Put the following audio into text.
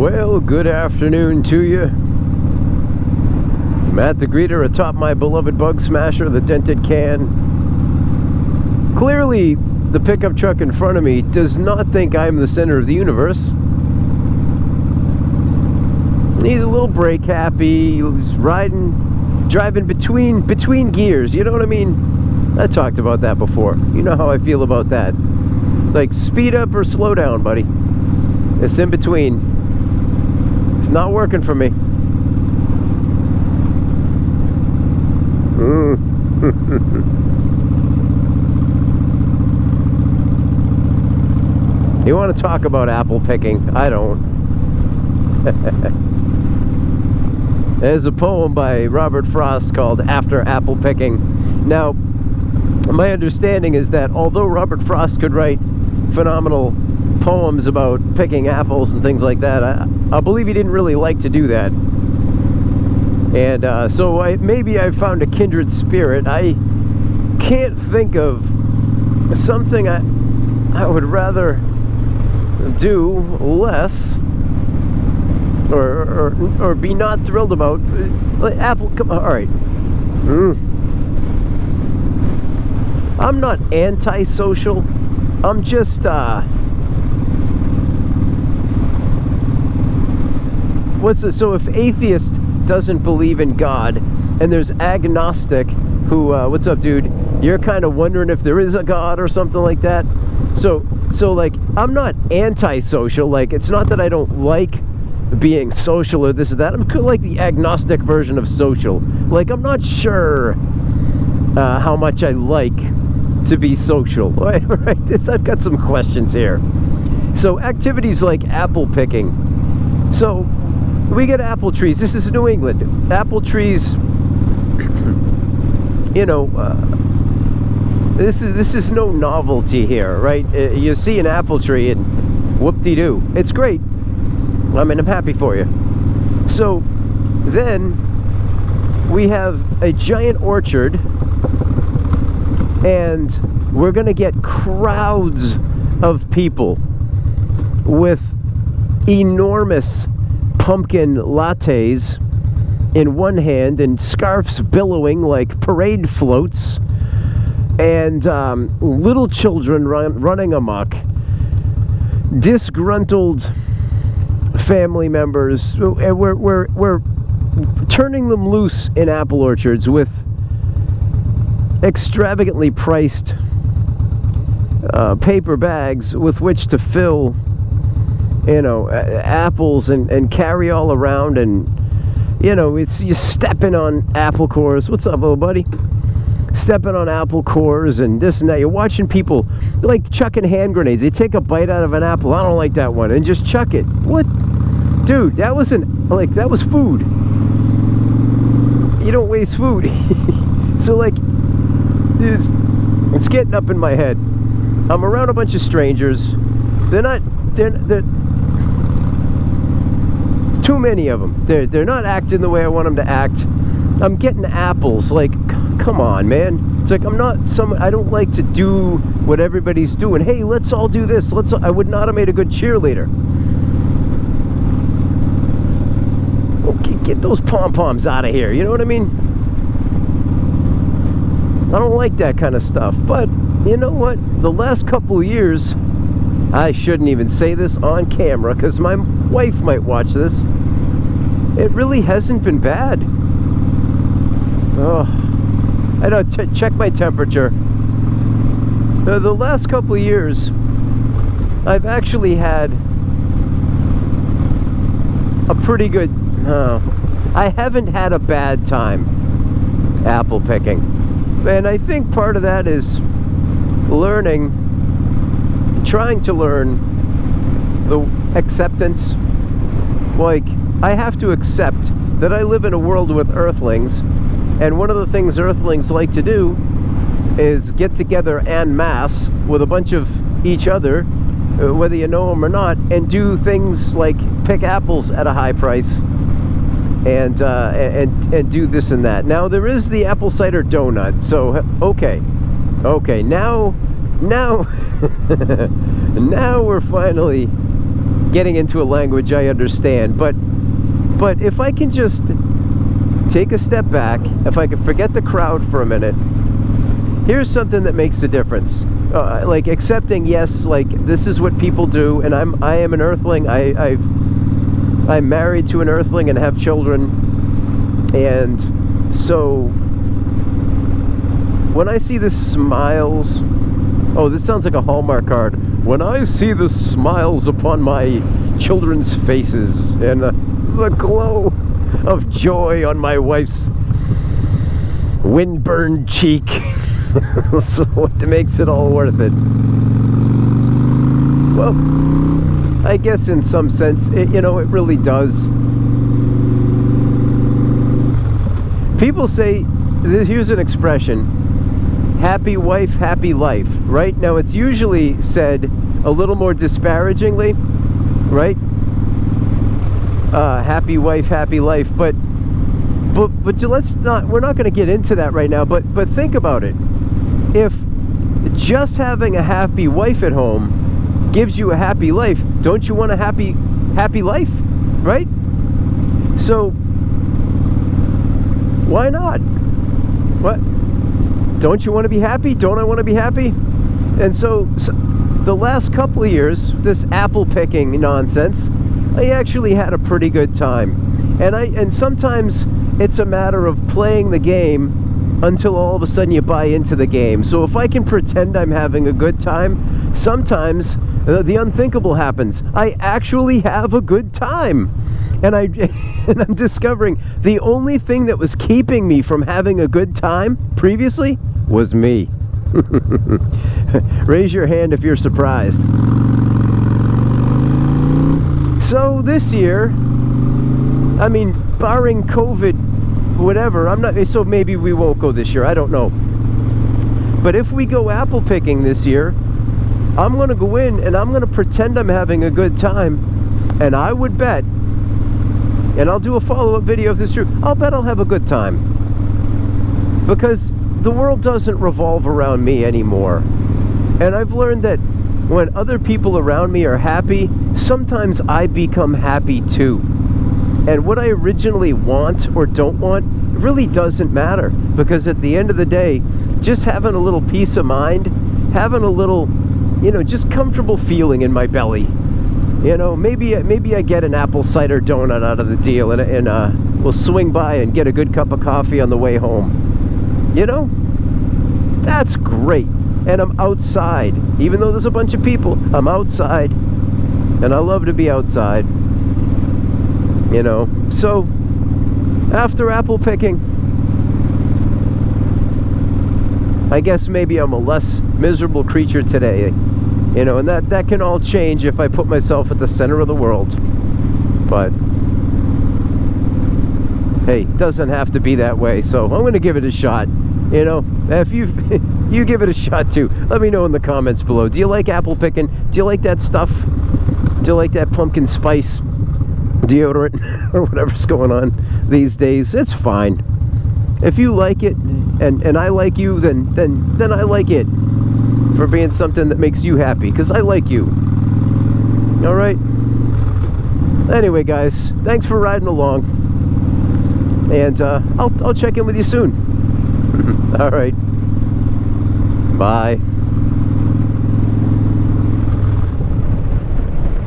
Well, good afternoon to you. Matt the Greeter atop my beloved bug smasher, the dented can. Clearly, the pickup truck in front of me does not think I'm the center of the universe. He's a little brake happy. He's driving between gears. You know what I mean? I talked about that before. You know how I feel about that. Like, speed up or slow down, buddy. It's in between. It's not working for me. You want to talk about apple picking? I don't. There's a poem by Robert Frost called After Apple Picking. Now, my understanding is that although Robert Frost could write phenomenal poems about picking apples and things like that, I believe he didn't really like to do that. And so maybe I found a kindred spirit. I can't think of something I would rather do less or be not thrilled about. Like apple, come on, all right. I'm not antisocial. I'm just so if atheist doesn't believe in God, and there's agnostic who what's up, dude? You're kind of wondering if there is a God or something like that. So like, I'm not antisocial. Like, it's not that I don't like being social or this or that. I'm like the agnostic version of social. Like, I'm not sure how much I like to be social. Right? I've got some questions here. So activities like apple picking. So we get apple trees. This is New England. Apple trees, you know, this is no novelty here, right? You see an apple tree and whoop-de-doo. It's great. I mean, I'm happy for you. So then we have a giant orchard, and we're going to get crowds of people with enormous pumpkin lattes in one hand and scarves billowing like parade floats, and little children running amok, disgruntled family members. We're turning them loose in apple orchards with extravagantly priced paper bags with which to fill, you know, apples and carry all around, and you know, it's you stepping on apple cores. What's up, little buddy? Stepping on apple cores and this and that. You're watching people like chucking hand grenades. They take a bite out of an apple. I don't like that one, and just chuck it. What, dude? That wasn't like, that was food. You don't waste food. So like, it's getting up in my head. I'm around a bunch of strangers. They're too many of them. They're not acting the way I want them to act. I'm getting apples. Like, come on, man. It's like, I don't like to do what everybody's doing. Hey, let's all do this. I would not have made a good cheerleader. Okay, get those pom-poms out of here. You know what I mean? I don't like that kind of stuff. But you know what? The last couple of years, I shouldn't even say this on camera because my wife might watch this. It really hasn't been bad. Oh, I know. Check my temperature. The last couple of years, I've actually had a pretty good. I haven't had a bad time apple picking, and I think part of that is trying to learn the acceptance. Like, I have to accept that I live in a world with Earthlings, and one of the things Earthlings like to do is get together en masse with a bunch of each other, whether you know them or not, and do things like pick apples at a high price and do this and that. Now there is the apple cider doughnut. So okay, now now we're finally getting into a language I understand, but if I can just take a step back, if I can forget the crowd for a minute, here's something that makes a difference. Like accepting, yes, like this is what people do, and I am an Earthling. I'm married to an Earthling and have children, and so when I see the smiles, oh, this sounds like a Hallmark card. When I see the smiles upon my children's faces and the glow of joy on my wife's windburned cheek, so what makes it all worth it? Well, I guess in some sense, it really does. People say, here's an expression, happy wife, happy life, right? Now, it's usually said a little more disparagingly, right? Happy wife, happy life, but let's not, we're not going to get into that right now, but think about it. If just having a happy wife at home gives you a happy life, don't you want a happy life, right? So why not? What? Don't you want to be happy? Don't I want to be happy? And so the last couple of years, this apple picking nonsense, I actually had a pretty good time. And sometimes it's a matter of playing the game until all of a sudden you buy into the game. So if I can pretend I'm having a good time, sometimes the unthinkable happens. I actually have a good time. And I'm discovering the only thing that was keeping me from having a good time previously was me. Raise your hand if you're surprised. So this year, I mean, barring COVID, whatever, so maybe we won't go this year, I don't know. But if we go apple picking this year, I'm going to go in and I'm going to pretend I'm having a good time, and I would bet, and I'll do a follow-up video if this is true, I'll bet I'll have a good time. Because the world doesn't revolve around me anymore. And I've learned that when other people around me are happy, sometimes I become happy too. And what I originally want or don't want really doesn't matter, because at the end of the day, just having a little peace of mind, having a little, just comfortable feeling in my belly. Maybe I get an apple cider donut out of the deal, and we'll swing by and get a good cup of coffee on the way home. That's great. And I'm outside. Even though there's a bunch of people, I'm outside. And I love to be outside. So after apple picking, I guess maybe I'm a less miserable creature today. And that can all change if I put myself at the center of the world. But hey, it doesn't have to be that way, so I'm going to give it a shot. If you give it a shot too, let me know in the comments below. Do you like apple picking? Do you like that stuff? Do you like that pumpkin spice deodorant or whatever's going on these days? It's fine. If you like it and I like you, then I like it for being something that makes you happy, because I like you. All right. Anyway, guys, thanks for riding along, and I'll check in with you soon. All right. Bye.